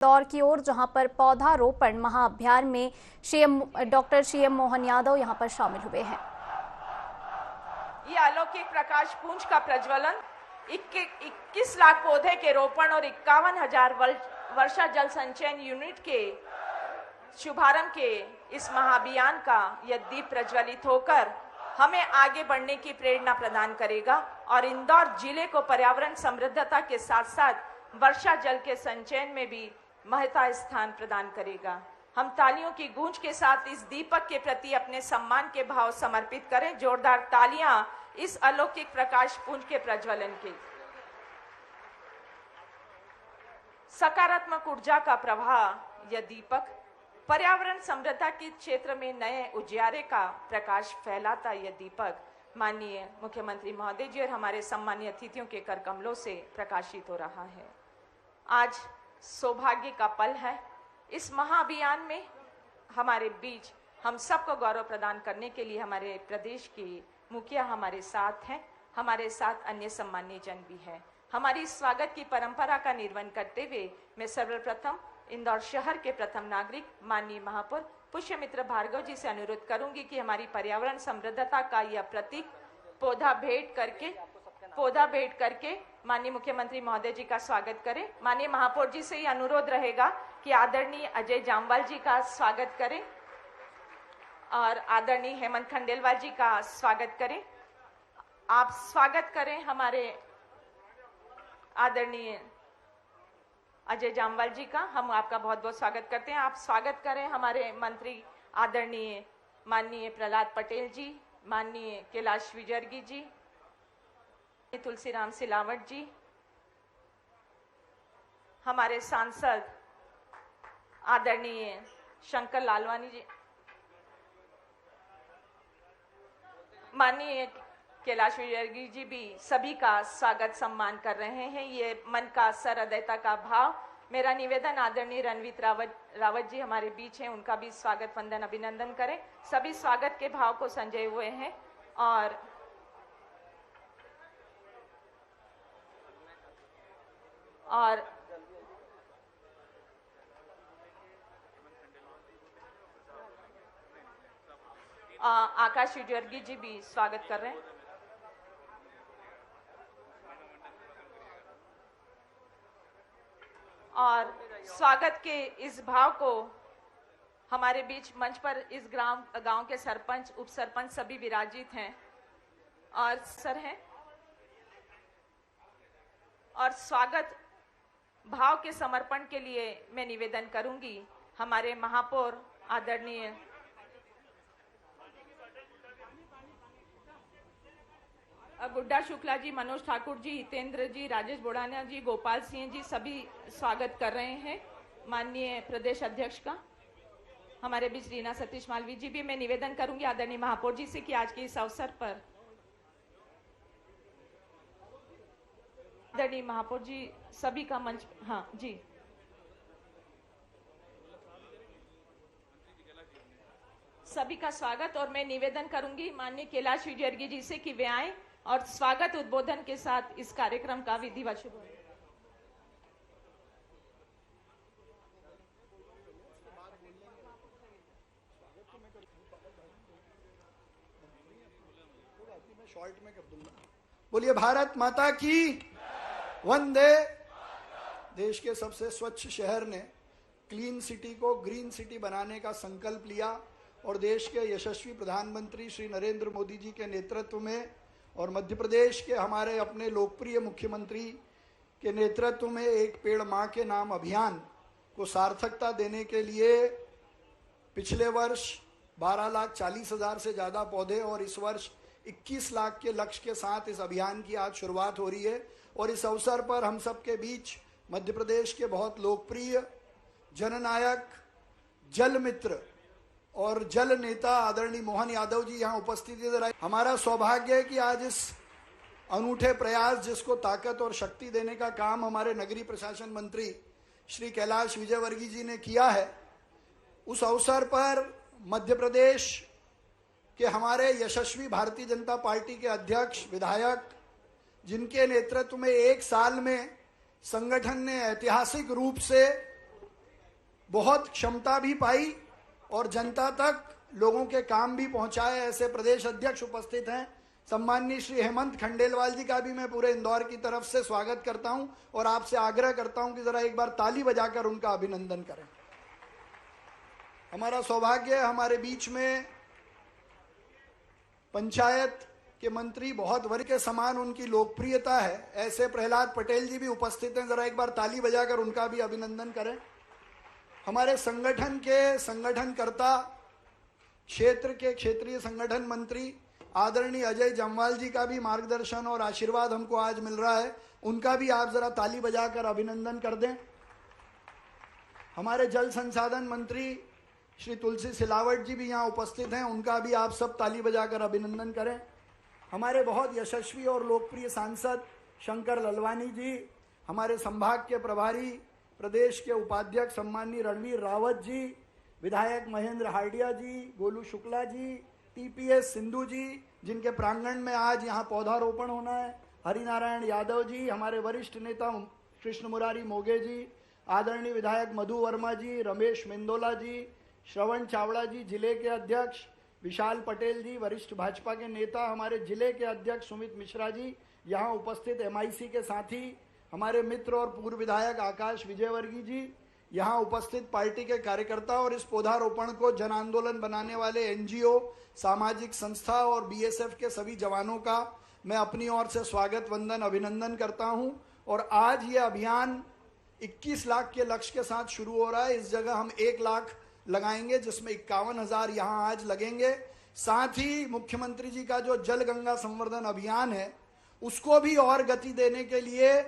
दौर की ओर, जहां पर पौधारोपण महाअभियान में डॉक्टर सीएम मोहन यादव यहां पर शामिल हुए हैं। ये अलौकिक प्रकाश पुंज का प्रज्वलन 21 लाख पौधे के रोपण और 51,000 वर्षा जल संचयन यूनिट के शुभारंभ के इस महाअभियान का यह दीप प्रज्वलित होकर हमें आगे बढ़ने की प्रेरणा प्रदान करेगा और इंदौर जिले को पर्यावरण समृद्धता के साथ साथ वर्षा जल के संचयन में भी महत्वपूर्ण स्थान प्रदान करेगा। हम तालियों की गूंज के साथ इस दीपक के प्रति अपने सम्मान के भाव समर्पित करें। जोरदार तालियां इस अलौकिक प्रकाश पुंज के प्रज्वलन के। सकारात्मक ऊर्जा का प्रवाह यह दीपक पर्यावरण समृद्धता के क्षेत्र में नए उजियारे का प्रकाश फैलाता। यह दीपक माननीय मुख्यमंत्री महोदय जी और हमारे सम्मानीय अतिथियों के कर कमलों से प्रकाशित हो रहा है। आज सौभाग्य का पल है। इस महाअभियान में हमारे बीच हम सबको गौरव प्रदान करने के लिए हमारे प्रदेश के मुखिया हमारे साथ हैं। हमारे साथ अन्य सम्मानीय जन भी हैं। हमारी स्वागत की परंपरा का निर्वहन करते हुए मैं सर्वप्रथम इंदौर शहर के प्रथम नागरिक माननीय महापौर पुष्यमित्र भार्गव जी से अनुरोध करूंगी कि हमारी पर्यावरण समृद्धता का यह प्रतीक पौधा भेंट करके माननीय मुख्यमंत्री महोदय जी का स्वागत करें। माननीय महापौर जी से ये अनुरोध रहेगा कि आदरणीय अजय जामवाल जी का स्वागत करें और आदरणीय हेमंत खंडेलवाल जी का स्वागत करें। आप स्वागत करें हमारे आदरणीय अजय जामवाल जी का। हम आपका बहुत बहुत स्वागत करते हैं। आप स्वागत करें हमारे मंत्री आदरणीय माननीय प्रहलाद पटेल जी, माननीय कैलाश विजयवर्गीय जी, तुलसीराम सिलावट जी, हमारे सांसद आदरणीय शंकर लालवानी जी, माननीय कैलाश विजयवर्गीय जी भी सभी का स्वागत सम्मान कर रहे हैं। ये मन का सहृदयता का भाव। मेरा निवेदन आदरणीय रणवीत रावत जी हमारे बीच हैं, उनका भी स्वागत वंदन अभिनंदन करें। सभी स्वागत के भाव को संजय हुए हैं और आकाश विजयवर्गीय जी भी स्वागत कर रहे हैं। और स्वागत के इस भाव को हमारे बीच मंच पर इस गांव के सरपंच, उप सरपंच सभी विराजित हैं और सर हैं। और स्वागत भाव के समर्पण के लिए मैं निवेदन करूंगी हमारे महापौर आदरणीय गुड्डा शुक्ला जी, मनोज ठाकुर जी, हितेंद्र जी, राजेश बोड़ाना जी, गोपाल सिंह जी सभी स्वागत कर रहे हैं। माननीय प्रदेश अध्यक्ष का हमारे बीच रीना सतीश मालवी जी भी। मैं निवेदन करूंगी आदरणीय महापौर जी से कि आज के इस अवसर पर आदरणीय महापौर जी सभी का मंच। हाँ जी, सभी का स्वागत। और मैं निवेदन करूंगी माननीय कैलाश विजयवर्गीय जी से कि वे आए और स्वागत उद्बोधन के साथ इस कार्यक्रम का विधिवत शुभ। शॉर्ट में कर दूंगा। बोलिए भारत माता की वंदे। देश के सबसे स्वच्छ शहर ने क्लीन सिटी को ग्रीन सिटी बनाने का संकल्प लिया और देश के यशस्वी प्रधानमंत्री श्री नरेंद्र मोदी जी के नेतृत्व में और मध्य प्रदेश के हमारे अपने लोकप्रिय मुख्यमंत्री के नेतृत्व में एक पेड़ मां के नाम अभियान को सार्थकता देने के लिए पिछले वर्ष 12,40,000 से ज़्यादा पौधे और इस वर्ष 21 लाख के लक्ष्य के साथ इस अभियान की आज शुरुआत हो रही है। और इस अवसर पर हम सबके बीच मध्य प्रदेश के बहुत लोकप्रिय जननायक, जल मित्र और जल नेता आदरणीय मोहन यादव जी यहाँ उपस्थित है। हमारा सौभाग्य है कि आज इस अनूठे प्रयास जिसको ताकत और शक्ति देने का काम हमारे नगरीय प्रशासन मंत्री श्री कैलाश विजयवर्गीय जी ने किया है, उस अवसर पर मध्य प्रदेश के हमारे यशस्वी भारतीय जनता पार्टी के अध्यक्ष, विधायक, जिनके नेतृत्व में एक साल में संगठन ने ऐतिहासिक रूप से बहुत क्षमता भी पाई और जनता तक लोगों के काम भी पहुंचाए, ऐसे प्रदेश अध्यक्ष उपस्थित हैं। सम्माननीय श्री हेमंत खंडेलवाल जी का भी मैं पूरे इंदौर की तरफ से स्वागत करता हूं और आपसे आग्रह करता हूं कि जरा एक बार ताली बजाकर उनका अभिनंदन करें। हमारा सौभाग्य है, हमारे बीच में पंचायत के मंत्री, बहुत वर्ग के समान उनकी लोकप्रियता है, ऐसे प्रहलाद पटेल जी भी उपस्थित हैं। जरा एक बार ताली बजाकर उनका भी अभिनंदन करें। हमारे संगठन के संगठनकर्ता, क्षेत्र के क्षेत्रीय संगठन मंत्री आदरणीय अजय जम्वाल जी का भी मार्गदर्शन और आशीर्वाद हमको आज मिल रहा है, उनका भी आप जरा ताली बजाकर अभिनंदन कर दें। हमारे जल संसाधन मंत्री श्री तुलसी सिलावट जी भी यहाँ उपस्थित हैं, उनका भी आप सब ताली बजाकर अभिनंदन करें। हमारे बहुत यशस्वी और लोकप्रिय सांसद शंकर ललवानी जी, हमारे संभाग के प्रभारी प्रदेश के उपाध्यक्ष सम्माननीय रणवीर रावत जी, विधायक महेंद्र हार्डिया जी, गोलू शुक्ला जी, टीपीएस सिंधु जी, जिनके प्रांगण में आज यहाँ पौधारोपण होना है, हरिनारायण यादव जी, हमारे वरिष्ठ नेता कृष्ण मुरारी मोगे जी, आदरणीय विधायक मधु वर्मा जी, रमेश मेंदोला जी, श्रवण चावड़ा जी जिले के अध्यक्ष, विशाल पटेल जी वरिष्ठ भाजपा के नेता, हमारे जिले के अध्यक्ष सुमित मिश्रा जी यहाँ उपस्थित, एमआईसी के साथी हमारे मित्र और पूर्व विधायक आकाश विजयवर्गीय जी यहाँ उपस्थित, पार्टी के कार्यकर्ता और इस पौधारोपण को जन आंदोलन बनाने वाले एनजीओ, सामाजिक संस्था और बीएसएफ के सभी जवानों का मैं अपनी ओर से स्वागत वंदन अभिनंदन करता हूं। और आज ये अभियान 21 लाख के लक्ष्य के साथ शुरू हो रहा है। इस जगह हम 1 लाख लगाएंगे, जिसमें 51,000 यहाँ आज लगेंगे। साथ ही मुख्यमंत्री जी का जो जल गंगा संवर्धन अभियान है उसको भी और गति देने के लिए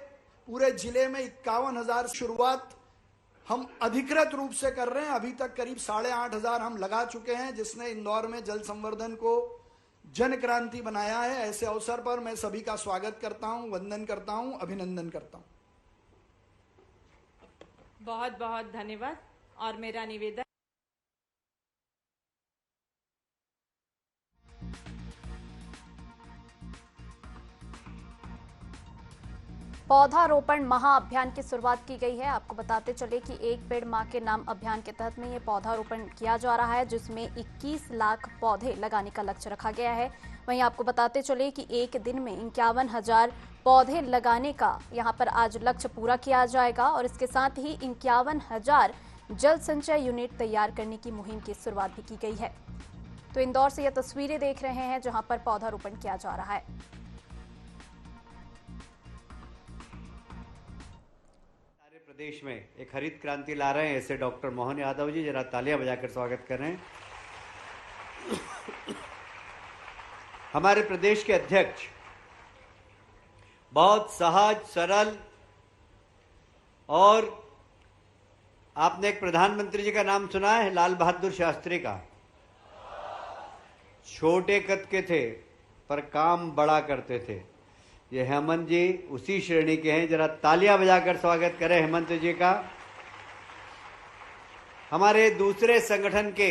पूरे जिले में 51,000 शुरुआत हम अधिकृत रूप से कर रहे हैं। अभी तक करीब 8,500 हम लगा चुके हैं, जिसने इंदौर में जल संवर्धन को जन क्रांति बनाया है। ऐसे अवसर पर मैं सभी का स्वागत करता हूं, वंदन करता हूं, अभिनंदन करता हूं। बहुत बहुत धन्यवाद। और मेरा निवेदन पौधारोपण महाअभियान की शुरुआत की गई है। आपको बताते चले कि एक पेड़ मां के नाम अभियान के तहत में ये पौधारोपण किया जा रहा है, जिसमें 21 लाख पौधे लगाने का लक्ष्य रखा गया है। वहीं आपको बताते चले कि एक दिन में 51,000 पौधे लगाने का यहाँ पर आज लक्ष्य पूरा किया जाएगा और इसके साथ ही 51,000 जल संचय यूनिट तैयार करने की मुहिम की शुरुआत भी की गई है। तो इंदौर से यह तस्वीरें देख रहे हैं जहां पर पौधारोपण किया जा रहा है। प्रदेश में एक हरित क्रांति ला रहे हैं ऐसे डॉक्टर मोहन यादव जी, जरा तालियां बजाकर स्वागत कर रहे हैं। हमारे प्रदेश के अध्यक्ष बहुत सहज सरल, और आपने एक प्रधानमंत्री जी का नाम सुना है, लाल बहादुर शास्त्री का। छोटे कद के थे पर काम बड़ा करते थे। ये हेमंत जी उसी श्रेणी के हैं, जरा तालियां बजाकर स्वागत करें हेमंत जी का। हमारे दूसरे संगठन के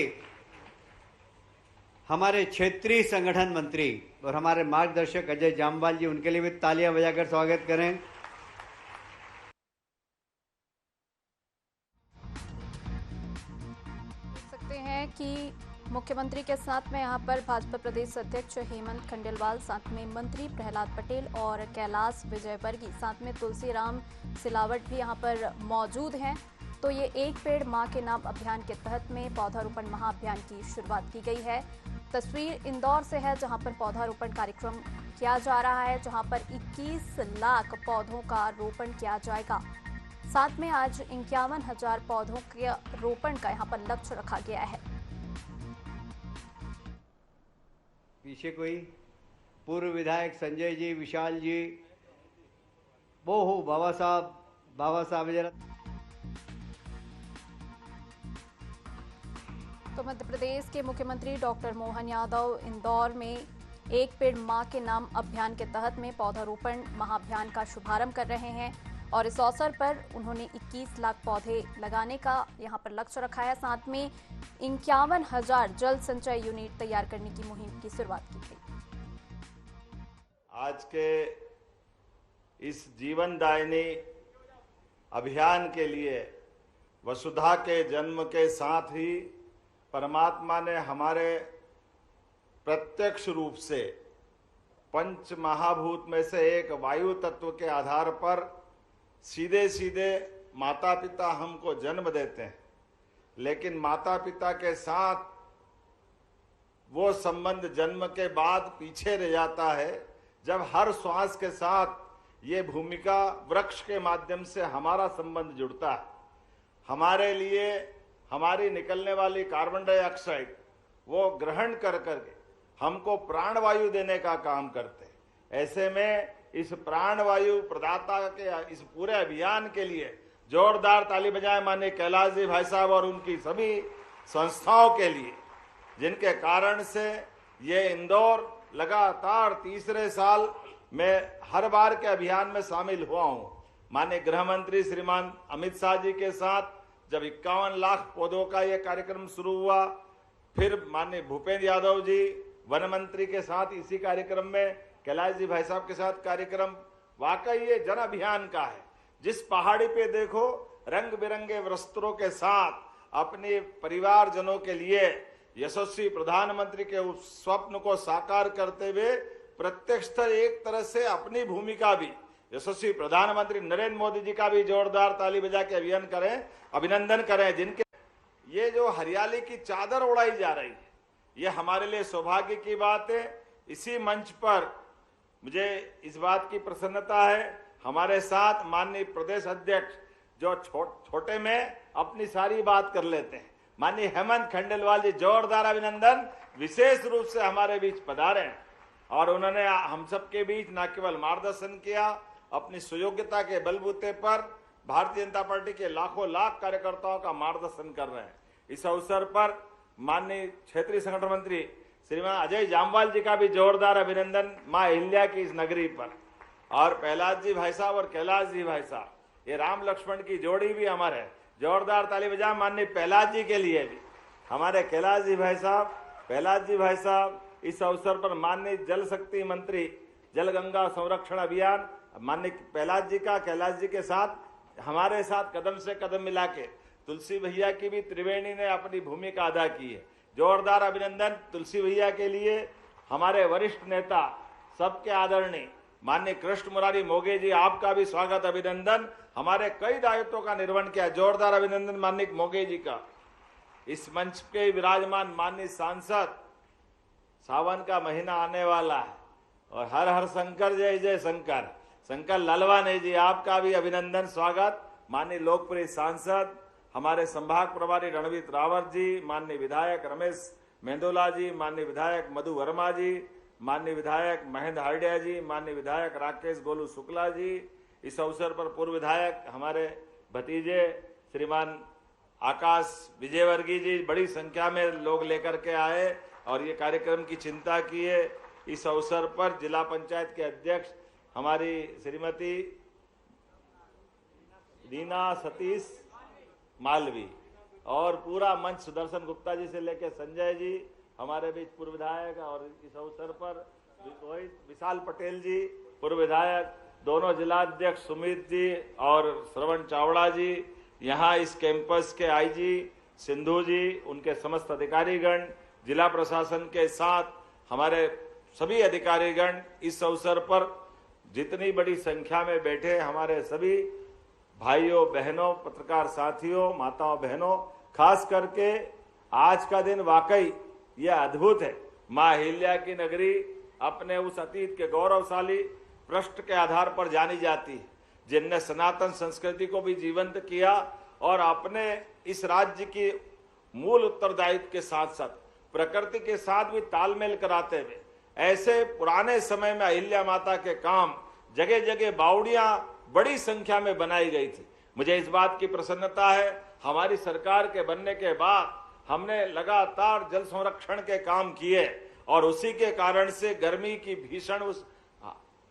हमारे क्षेत्रीय संगठन मंत्री और हमारे मार्गदर्शक अजय जामवाल जी, उनके लिए भी तालियां बजाकर स्वागत करें। देख सकते हैं कि मुख्यमंत्री के साथ में यहाँ पर भाजपा प्रदेश अध्यक्ष हेमंत खंडेलवाल, साथ में मंत्री प्रहलाद पटेल और कैलाश विजयवर्गीय, साथ में तुलसीराम सिलावट भी यहाँ पर मौजूद हैं। तो ये एक पेड़ मां के नाम अभियान के तहत में पौधारोपण महाअभियान की शुरुआत की गई है। तस्वीर इंदौर से है जहाँ पर पौधारोपण कार्यक्रम किया जा रहा है, जहाँ पर 21 लाख पौधों का रोपण किया जाएगा। साथ में आज 51,000 पौधों के रोपण का यहाँ पर लक्ष्य रखा गया है। पीछे कोई पूर्व विधायक संजय जी, विशाल जी, वो हो बाबा साहब जरा। तो मध्य प्रदेश के मुख्यमंत्री डॉक्टर मोहन यादव इंदौर में एक पेड़ मां के नाम अभियान के तहत में पौधारोपण महाअभियान का शुभारंभ कर रहे हैं और इस अवसर पर उन्होंने 21 लाख पौधे लगाने का यहां पर लक्ष्य रखा है। साथ में 51,000 जल संचय यूनिट तैयार करने की मुहिम की शुरुआत की गई। आज के इस जीवनदायिनी अभियान के लिए वसुधा के जन्म के साथ ही परमात्मा ने हमारे प्रत्यक्ष रूप से पंच महाभूत में से एक वायु तत्व के आधार पर सीधे सीधे माता पिता हमको जन्म देते हैं, लेकिन माता पिता के साथ वो संबंध जन्म के बाद पीछे रह जाता है जब हर श्वास के साथ ये भूमिका वृक्ष के माध्यम से हमारा संबंध जुड़ता है। हमारे लिए हमारी निकलने वाली कार्बन डाइऑक्साइड वो ग्रहण कर करके हमको प्राणवायु देने का काम करते हैं। ऐसे में इस प्राणवायु प्रदाता के इस पूरे अभियान के लिए जोरदार ताली बजाएं माननीय कैलाश जी भाई साहब और उनकी सभी संस्थाओं के लिए, जिनके कारण से ये इंदौर लगातार तीसरे साल में हर बार के अभियान में शामिल हुआ हूं। माननीय गृह मंत्री श्रीमान अमित शाह जी के साथ जब 51 लाख पौधों का यह कार्यक्रम शुरू हुआ, फिर माननीय भूपेंद्र यादव जी वन मंत्री के साथ इसी कार्यक्रम में, कैलाश जी भाई साहब के साथ कार्यक्रम, वाकई ये जन अभियान का है। जिस पहाड़ी पे देखो रंग बिरंगे वस्त्रों के साथ अपने परिवारजनों के लिए यशस्वी प्रधानमंत्री के उस स्वप्न को साकार करते हुए प्रत्यक्ष एक तरह से अपनी भूमिका भी यशस्वी प्रधानमंत्री नरेंद्र मोदी जी का भी जोरदार ताली बजा के अभिनंदन करें, जिनके ये जो हरियाली की चादर उड़ाई जा रही है, ये हमारे लिए सौभाग्य की बात है। इसी मंच पर मुझे इस बात की प्रसन्नता है, हमारे साथ माननीय प्रदेश अध्यक्ष जो छोटे में अपनी सारी बात कर लेते हैं, माननीय हेमंत खंडेलवाल जी, जोरदार अभिनंदन। विशेष रूप से हमारे बीच पधारे और उन्होंने हम सबके बीच न केवल मार्गदर्शन किया, अपनी सुयोग्यता के बलबूते पर भारतीय जनता पार्टी के लाखों लाख कार्यकर्ताओं का मार्गदर्शन कर रहे हैं। इस अवसर पर माननीय क्षेत्रीय संगठन मंत्री श्रीमान अजय जामवाल जी का भी जोरदार अभिनंदन मां अहिल्या की इस नगरी पर। और प्रहलाद जी भाई साहब और कैलाश जी भाई साहब, ये राम लक्ष्मण की जोड़ी भी हमारे है, जोरदार ताली बजा माननीय प्रहलाद जी के लिए भी। हमारे कैलाश जी भाई साहब, प्रहलाद जी भाई साहब इस अवसर पर माननीय जल शक्ति मंत्री जल गंगा संरक्षण अभियान, माननीय प्रहलाद जी का कैलाश जी के साथ हमारे साथ कदम से कदम मिला के तुलसी भैया की भी त्रिवेणी ने अपनी भूमिका अदा की है। जोरदार अभिनंदन तुलसी भैया के लिए। हमारे वरिष्ठ नेता सबके आदरणीय माननीय कृष्ण मुरारी मोगे जी, आपका भी स्वागत अभिनंदन। हमारे कई दायित्वों का निर्वहन किया, जोरदार अभिनंदन माननीय मोगे जी का। इस मंच के विराजमान माननीय सांसद, सावन का महीना आने वाला है और हर हर शंकर जय जय शंकर, शंकर लालवानी जी, आपका भी अभिनंदन स्वागत। माननीय लोकप्रिय सांसद हमारे संभाग प्रभारी रणवीर रावत जी, माननीय विधायक रमेश मेंदोला जी, माननीय विधायक मधु वर्मा जी, माननीय विधायक महेंद्र हार्डिया जी, माननीय विधायक राकेश गोलू शुक्ला जी। इस अवसर पर पूर्व विधायक हमारे भतीजे श्रीमान आकाश विजयवर्गीय जी बड़ी संख्या में लोग लेकर के आए और ये कार्यक्रम की चिंता की है। इस अवसर पर जिला पंचायत के अध्यक्ष हमारी श्रीमती रीना सतीश मालवी और पूरा मंच सुदर्शन गुप्ता जी से लेकर संजय जी हमारे बीच पूर्व विधायक, और इस अवसर पर विशाल पटेल जी पूर्व विधायक, दोनों जिला अध्यक्ष सुमित जी और श्रवण चावड़ा जी, यहाँ इस कैंपस के आईजी सिंधु जी, उनके समस्त अधिकारीगण, जिला प्रशासन के साथ हमारे सभी अधिकारीगण, इस अवसर पर जितनी बड़ी संख्या में बैठे हमारे सभी भाइयों बहनों, पत्रकार साथियों, माताओं बहनों, खास करके आज का दिन वाकई यह अद्भुत है। मां अहिल्या की नगरी अपने उस अतीत के गौरवशाली पृष्ठ के आधार पर जानी जाती है, जिनने सनातन संस्कृति को भी जीवंत किया और अपने इस राज्य की मूल उत्तरदायित्व के साथ साथ प्रकृति के साथ भी तालमेल कराते हुए ऐसे पुराने समय में अहिल्या माता के काम जगह जगह बावड़ियां बड़ी संख्या में बनाई गई थी। मुझे इस बात की प्रसन्नता है, हमारी सरकार के बनने के बाद हमने लगातार जल संरक्षण के काम किए और उसी के कारण से गर्मी की भीषण उस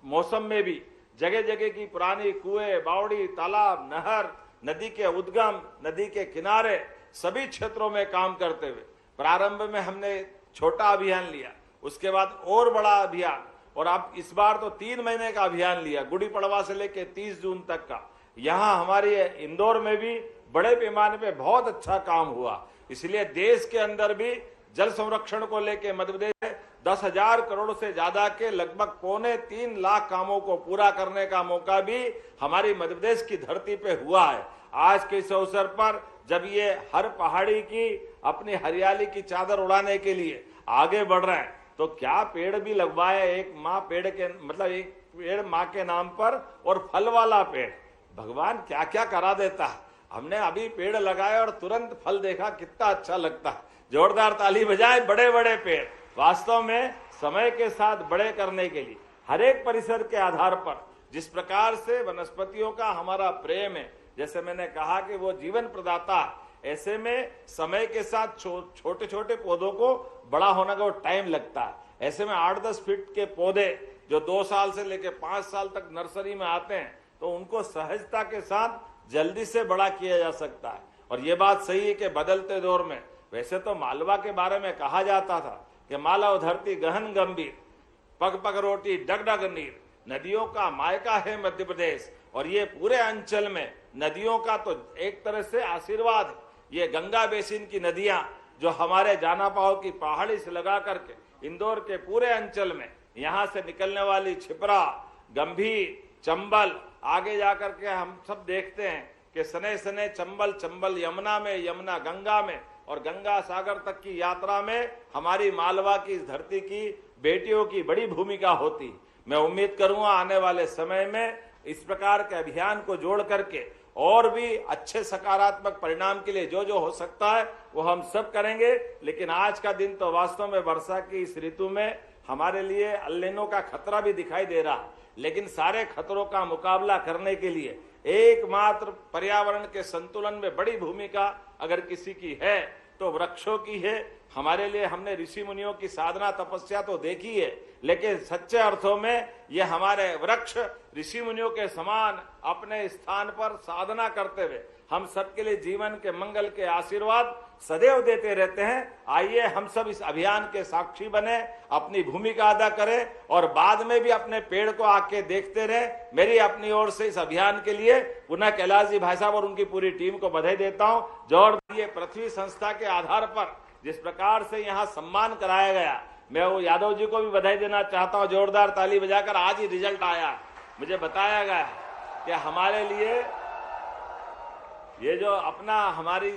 मौसम में भी जगह जगह की पुरानी कुएं, बावड़ी, तालाब, नहर, नदी के उद्गम, नदी के किनारे सभी क्षेत्रों में काम करते हुए प्रारंभ में हमने छोटा अभियान लिया, उसके बाद और बड़ा अभियान, और अब इस बार तो 3 महीने का अभियान लिया, गुड़ी पड़वा से लेकर 30 जून तक का। यहाँ हमारी इंदौर में भी बड़े पैमाने पे बहुत अच्छा काम हुआ। इसलिए देश के अंदर भी जल संरक्षण को लेकर मध्य प्रदेश में 10,000 करोड़ से ज्यादा के लगभग 2.25 लाख कामों को पूरा करने का मौका भी हमारी मध्य प्रदेश की धरती पे हुआ है। आज के इस अवसर पर जब ये हर पहाड़ी की अपनी हरियाली की चादर उड़ाने के लिए आगे बढ़ रहे हैं, तो क्या पेड़ भी लगवाए, एक माँ पेड़ के मतलब एक पेड़ माँ के नाम पर और फल वाला पेड़। भगवान क्या क्या करा देता है। हमने अभी पेड़ लगाए और तुरंत फल देखा, कितना अच्छा लगता है। जोरदार ताली बजाएं। बड़े बड़े पेड़ वास्तव में समय के साथ बड़े करने के लिए हर एक परिसर के आधार पर जिस प्रकार से वनस्पतियों का हमारा प्रेम है, जैसे मैंने कहा कि वो जीवन प्रदाता, ऐसे में समय के साथ छोटे छोटे पौधों को बड़ा होने का टाइम लगता है। ऐसे में 8-10 फीट के पौधे जो 2 साल से लेकर 5 साल तक नर्सरी में आते हैं, तो उनको सहजता के साथ जल्दी से बड़ा किया जा सकता है। और ये बात सही है कि बदलते दौर में, वैसे तो मालवा के बारे में कहा जाता था कि मालव धरती गहन गंभीर, पग पग रोटी डग डग नीर, नदियों का मायका है मध्य प्रदेश। और ये पूरे अंचल में नदियों का तो एक तरह से आशीर्वाद है। ये गंगा बेसिन की नदियां जो हमारे जानापाव की पहाड़ी से लगा करके इंदौर के पूरे अंचल में, यहाँ से निकलने वाली छिपरा, गंभीर, चंबल, आगे जाकर के हम सब देखते हैं कि सने सने चंबल चंबल यमुना में, यमुना गंगा में, और गंगा सागर तक की यात्रा में हमारी मालवा की इस धरती की बेटियों की बड़ी भूमिका होती। मैं उम्मीद करूंगा आने वाले समय में इस प्रकार के अभियान को जोड़ करके और भी अच्छे सकारात्मक परिणाम के लिए जो जो हो सकता है वो हम सब करेंगे। लेकिन आज का दिन तो वास्तव में वर्षा की इस ऋतु में हमारे लिए अल नीनो का खतरा भी दिखाई दे रहा है। लेकिन सारे खतरों का मुकाबला करने के लिए एकमात्र पर्यावरण के संतुलन में बड़ी भूमिका अगर किसी की है तो वृक्षों की है। हमारे लिए हमने ऋषि मुनियों की साधना तपस्या तो देखी है, लेकिन सच्चे अर्थों में ये हमारे वृक्ष ऋषि मुनियों के समान अपने स्थान पर साधना करते हुए हम सबके लिए जीवन के मंगल के आशीर्वाद सदैव देते रहते हैं। आइए हम सब इस अभियान के साक्षी बने, अपनी भूमिका अदा करें और बाद में भी अपने पेड़ को आके देखते रहें। मेरी अपनी ओर से इस अभियान के लिए पुनः कैलाश जी भाई साहब और उनकी पूरी टीम को बधाई देता हूं। जोरदार ये पृथ्वी संस्था के आधार पर जिस प्रकार से यहाँ सम्मान कराया गया, मैं वो यादव जी को भी बधाई देना चाहता हूँ। जोरदार ताली बजाकर आज ही रिजल्ट आया, मुझे बताया गया कि हमारे लिए ये जो अपना हमारी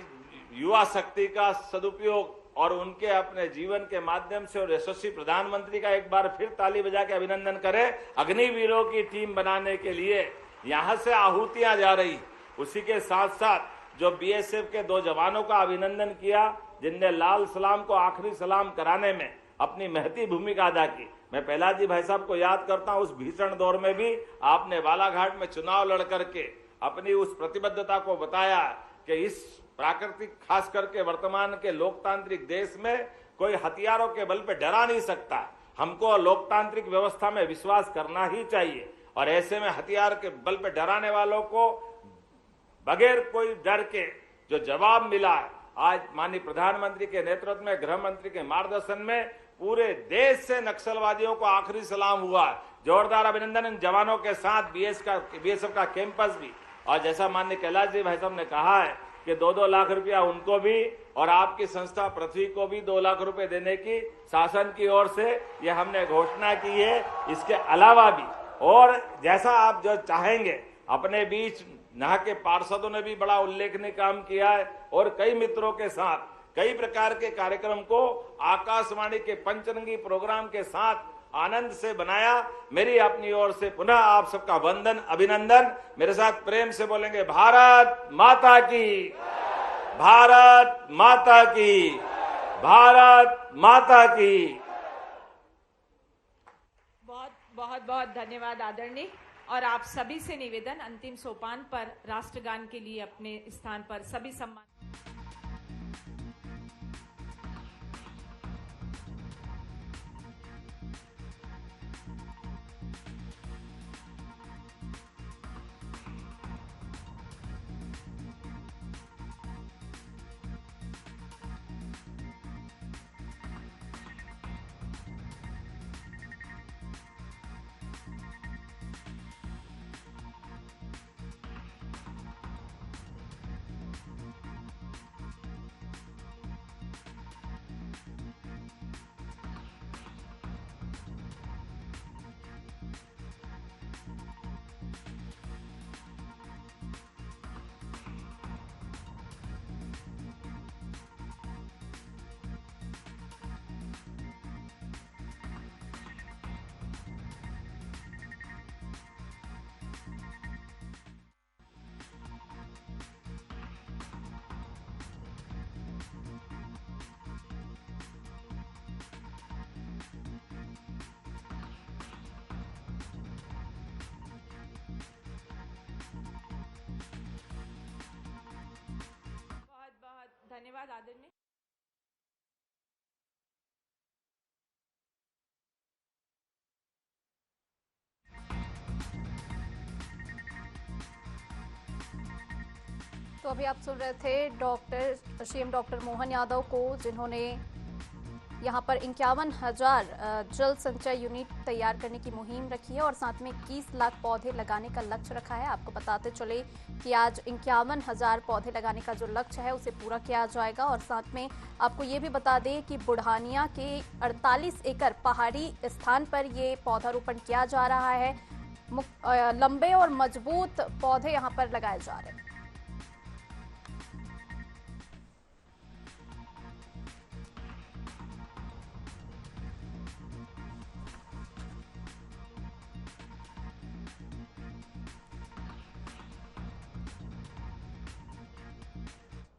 युवा शक्ति का सदुपयोग और उनके अपने जीवन के माध्यम से और यशस्वी प्रधानमंत्री का एक बार फिर ताली बजा के अभिनंदन करें। अग्निवीरों की टीम बनाने के लिए यहां से आहुतियां जा रही, उसी के साथ साथ जो बीएसएफ के 2 जवानों का अभिनंदन किया जिनने लाल सलाम को आखिरी सलाम कराने में अपनी महती भूमिका अदा की। मैं प्रहलाद जी भाई साहब को याद करता हूं, उस भीषण दौर में भी आपने बालाघाट में चुनाव लड़ करके अपनी उस प्रतिबद्धता को बताया कि इस प्राकृतिक खास करके वर्तमान के लोकतांत्रिक देश में कोई हथियारों के बल पे डरा नहीं सकता। हमको लोकतांत्रिक व्यवस्था में विश्वास करना ही चाहिए और ऐसे में हथियार के बल पे डराने वालों को बगैर कोई डर के जो जवाब मिला है, आज माननीय प्रधानमंत्री के नेतृत्व में, गृह मंत्री के मार्गदर्शन में पूरे देश से नक्सलवादियों को आखिरी सलाम हुआ। जोरदार अभिनंदन इन जवानों के साथ बीएसएफ का कैंपस भी। और जैसा माननीय कैलाश जी भाई साहब ने कहा है कि 2-2 लाख रुपया उनको भी और आपकी संस्था पृथ्वी को भी 2 लाख रुपए देने की शासन की ओर से ये हमने घोषणा की है। इसके अलावा भी और जैसा आप जो चाहेंगे, अपने बीच यहाँ के पार्षदों ने भी बड़ा उल्लेखनीय काम किया है और कई मित्रों के साथ कई प्रकार के कार्यक्रम को आकाशवाणी के पंचरंगी प्रोग्राम के साथ आनंद से बनाया। मेरी अपनी ओर से पुनः आप सबका वंदन, अभिनंदन। मेरे साथ प्रेम से बोलेंगे भारत माता की, भारत माता की, भारत माता की। बहुत बहुत धन्यवाद आदरणीय। और आप सभी से निवेदन, अंतिम सोपान पर राष्ट्रगान के लिए अपने स्थान पर सभी सम्मान। धन्यवाद आदरणीय। तो अभी आप सुन रहे थे सीएम डॉक्टर मोहन यादव को, जिन्होंने यहां पर 51,000 जल संचय यूनिट तैयार करने की मुहिम रखी है और साथ में 21 लाख पौधे लगाने का लक्ष्य रखा है। आपको बताते चले कि आज 51,000 पौधे लगाने का जो लक्ष्य है उसे पूरा किया जाएगा। और साथ में आपको ये भी बता दें कि बुढ़ानिया के 48 एकड़ पहाड़ी स्थान पर ये पौधारोपण किया जा रहा है। लंबे और मजबूत पौधे यहाँ पर लगाए जा रहे हैं।